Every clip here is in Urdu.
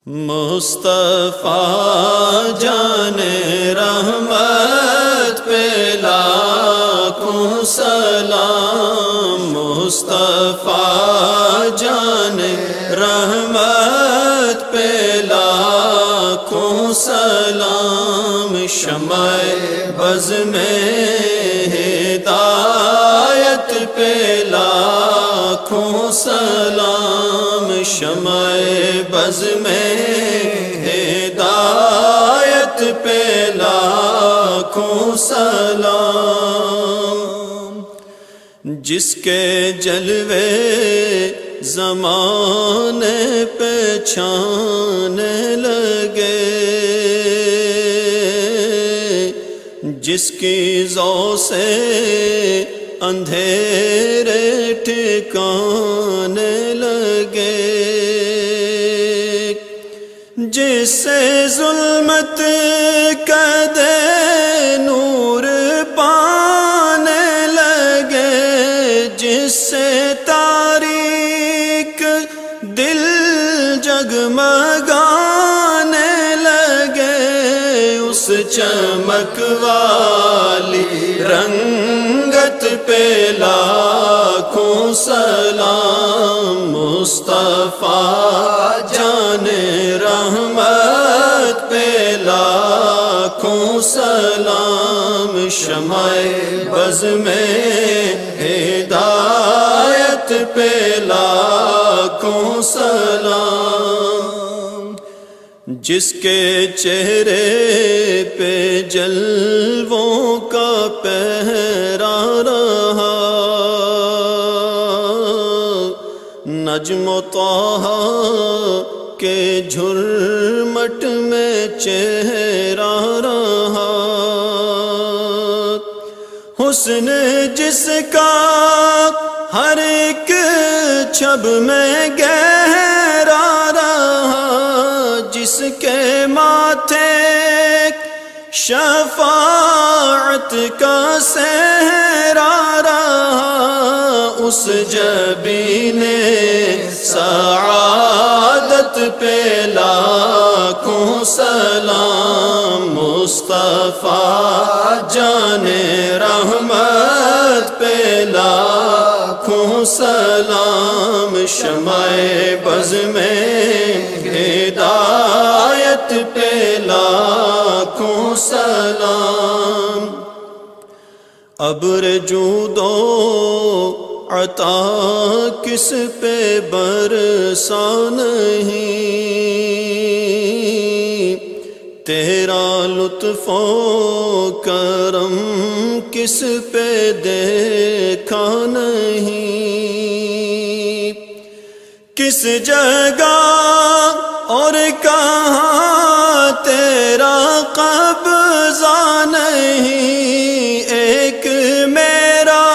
مصطفیٰ جان رحمت پہ لاکھوں سلام، مصطفیٰ جان رحمت پہ لاکھوں سلام، شمع بز میں ہدایت پہ لاکھوں سلام، شمع بز میں ہدایت پہ لاکھوں سلام، جس کے جلوے زمانے پہ چھانے لگے، جس کی ضو سے اندھیرے ٹھکانے لگے، جس سے ظلمت قدے نور پانے لگے، جس سے تاریک دل جگمگانے لگے، اس چمک والی رنگت پہ لاکھوں سلام، مصطفیٰ جان رحمت پہ لاکھوں سلام، شمع بز میں ہدایت پہ لاکھوں سلام، جس کے چہرے پہ جلووں کا پہرا رہا، نجم و طٰہٰ کے جھرمٹ میں چہرہ رہا، حسن جس کا ہر ایک چھب میں گہرا رہا، جس کے ماتھے شفاعت کا صحرا رہا، اس جبین سعادت پہ لاکھوں سلام، مصطفیٰ جان رحمت پہ لاکھوں سلام، شمع بز میں ہدایت پہ لاکھوں سلام، ابر جود و عطا کس پہ برسا نہیں، تیرا لطف و کرم کس پہ دیکھا نہیں، کس جگہ اور کہاں تیرا قبضہ نہیں، ایک میرا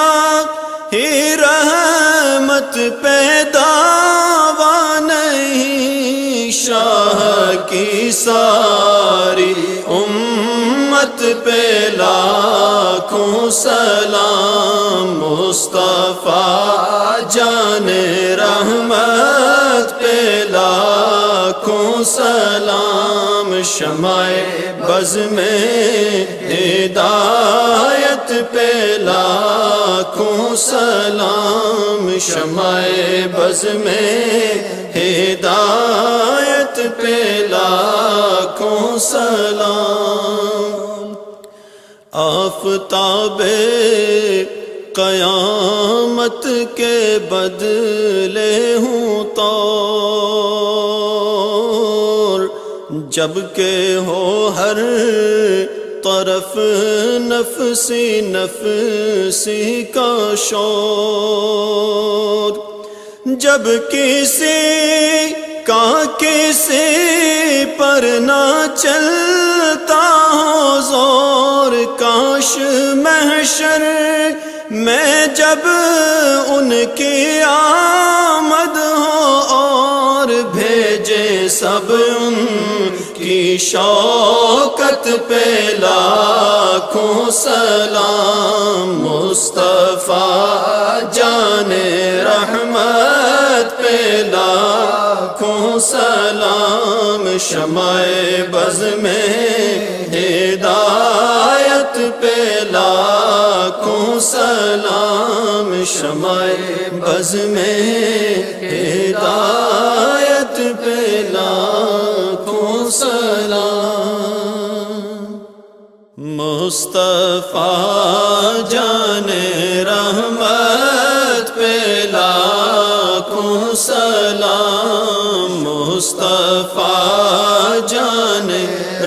ہی رحمت پہ دعویٰ نہیں، شاہ کی ساری امت پہ لاکھوں سلام، مصطفیٰ جان رحمت پہ لاکھوں سلام، شمع بز میں ہدایت پہ لاکھوں سلام، شمع بز میں ہدایت پہ لاکھوں سلام، آفتاب قیامت کے بدلے ہوں طور، جبکہ ہو ہر طرف نفسی نفسی کا شور، جب کسی کا کسی پر نہ چلتا ہو زور، کاش محشر میں جب ان کی آمد ہو اور بھیجے سب ان کی شوکت پہ لاکھوں سلام، مصطفیٰ جان رحمت پہ لاکھوں سلام، شمع بز میں ہدایت پہ لاکھوں سلام، شمع بز میں ہدایت پہ لاکھوں سلام۔ مصطفیٰ جان رحمت پہ لاکھوں سلام، مصطفیٰ جان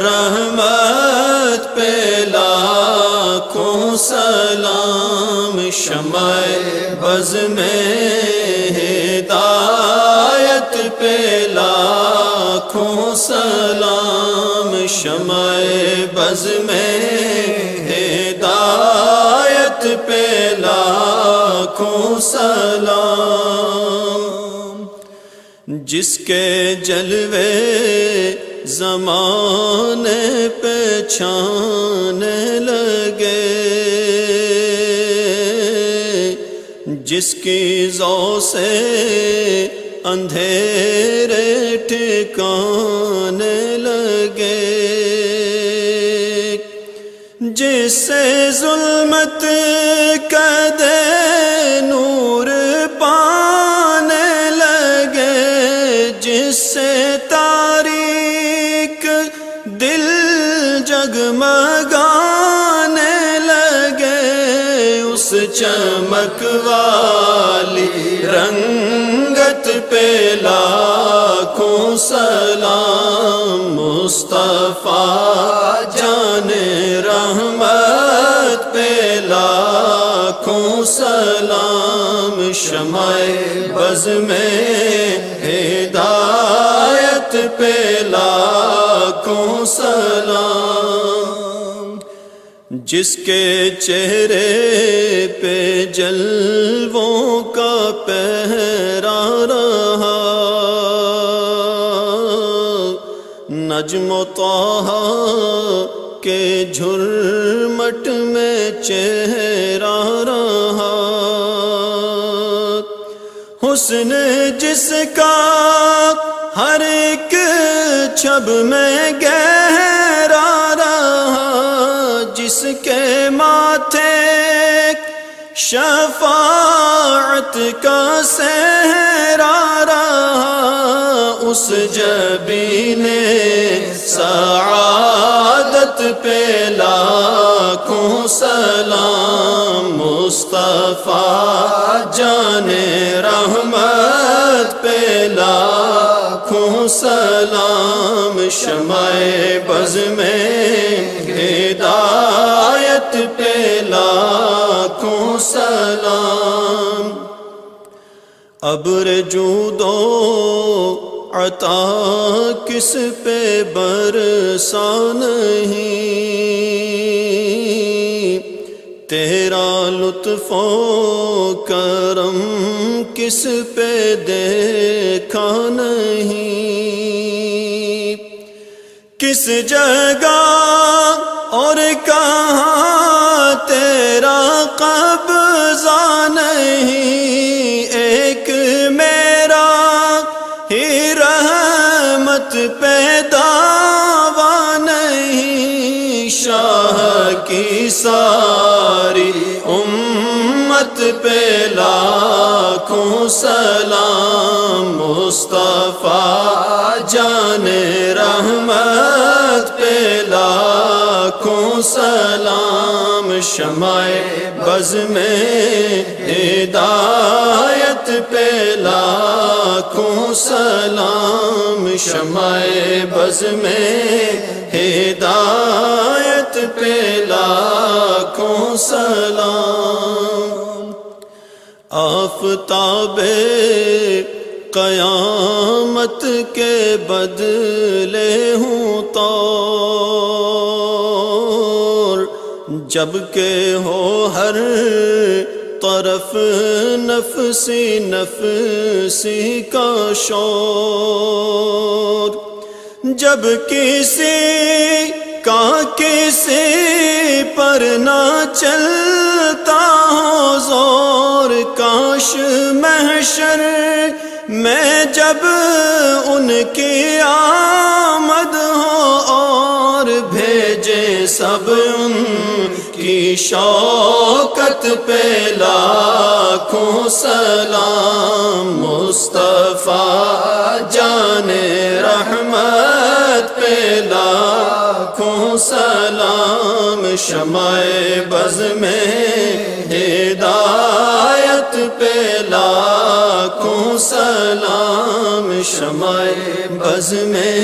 رحمت پہ لاکھوں سلام، شمع بز میں ہدایت پہ لاکھوں سلام، شمع بز میں ہدایت پہ لاکھوں سلام۔ جس کے جلوے زمانے پہ چھانے لگے، جس کی ضو سے اندھیرے ٹھکانے لگے، جس سے ظلمت قدے نور پانے لگے، جس سے تاریک دل جگمگانے لگے، اس چمک والی رنگت پہ لاکھوں سلام، مصطفیٰ جان رحمت پہ لاکھوں سلام، شمع بز میں ہدایت پہ لاکھوں سلام۔ جس کے چہرے پہ جلووں کا پہرا رہا، نجم و طٰہٰ کے جھرمٹ میں چہرہ رہا، حسن جس کا ہر ایک چھب میں گہرا رہا، جس کے ماتھے شفاعت کا صحرا رہا، اس جبین سعادت پہ لاکھوں سلام، مصطفیٰ جان رحمت پہ لاکھوں سلام، شمع بز میں ہدایت پہ لاکھوں سلام۔ ابر جود و عطا کس پہ برسا نہیں، تیرا لطف و کرم کس پہ دیکھا نہیں، کس جگہ اور کہاں تیرا قبضہ نہیں، ایک میرا ہی رحمت پہ دعویٰ نہیں، شاہ کی ساری امت پہ لاکھوں سلام، مصطفیٰ جان رحمت پہ لاکھوں سلام، شمع بز میں ہدایت پہ لاکھوں سلام، شمع بز میں ہدایت پہ لاکھوں سلام۔ آفتاب قیامت کے بدلے ہوں طور، جبکہ ہو ہر طرف نفسی نفسی کا شور، جب کسی کا کسی پر نہ چلتا ہو زور، کاش محشر میں جب ان کی شوکت پہ لاکھوں سلام، مصطفیٰ جان رحمت پہ لاکھوں سلام، شمع بز میں ہدایت پہ لاکھوں سلام، شمع بز میں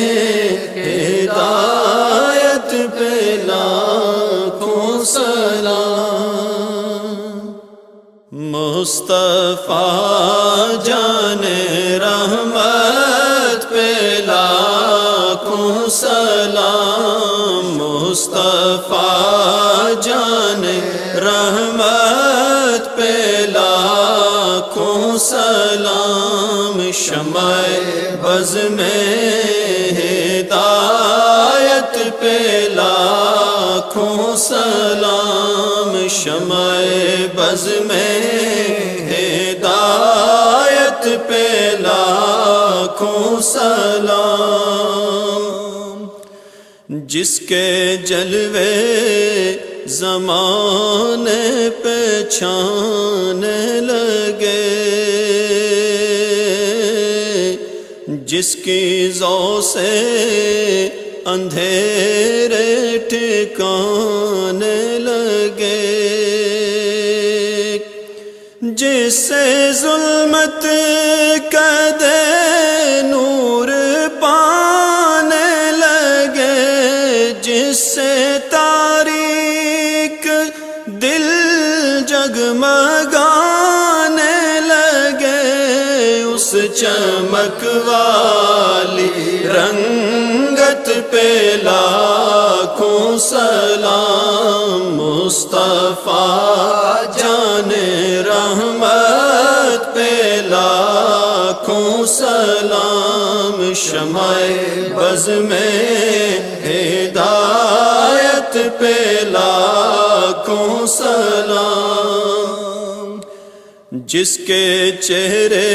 ہدایت پہ لاکھوں سلام، مصطفیٰ جان رحمت پہ لاکھوں سلام، مصطفیٰ جان رحمت پہ لاکھوں سلام، شمع بز میں ہدایت پہ لاکھوں سلام، شمع بز میں ہدایت پہ لاکھوں سلام، جس کے جلوے زمانے پہچانے لگے، جس کی ضو سے اندھیرے ٹھکانے لگے، جس سے ظلمت قدے نور پانے لگے، جس سے تاریک دل جگمگانے لگے، اس چمک والی رنگت پہ لاکھوں سلام، مصطفیٰ جان رحمت پہ لاکھوں سلام، شمع بز میں ہدایت پہ لاکھوں سلام، جس کے چہرے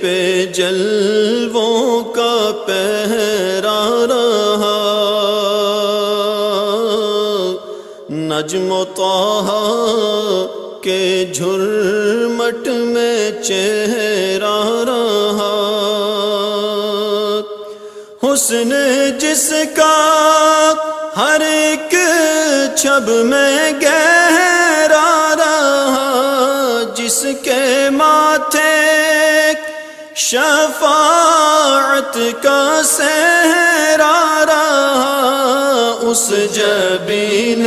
پہ جلووں کا پہرا رہا، نجم و طٰہٰ کے جھرمٹ میں چہرہ رہا، حسن جس کا ہر ایک چھب میں گہرا رہا، جس کے ماتھے شفاعت کا صحرا رہا، اس جبین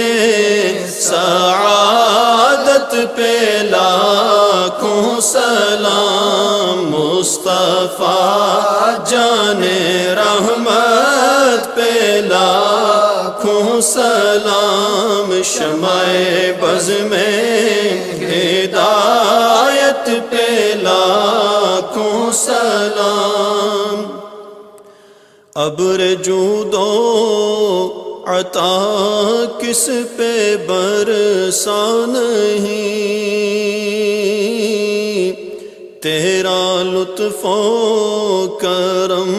سعادت پہ لاکھوں سلام، مصطفیٰ جان رحمت پہ لاکھوں سلام، شمع بز میں ہدایت پہ لاکھوں سلام، ابر جود و عطا کس پہ برسا نہیں، تیرا لطف و کرم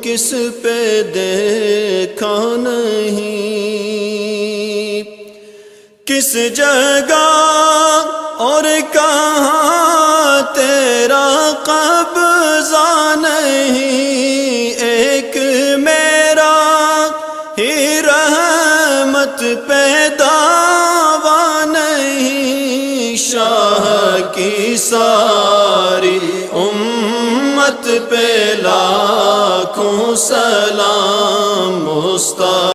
کس پہ دیکھا نہیں، کس جگہ اور کہاں تیرا قبضہ نہیں، ایک میرا ہی رحمت پہ دعویٰ نہیں، شاہ کی ساری امت پہ لاکھوں سلام، مصطفیٰ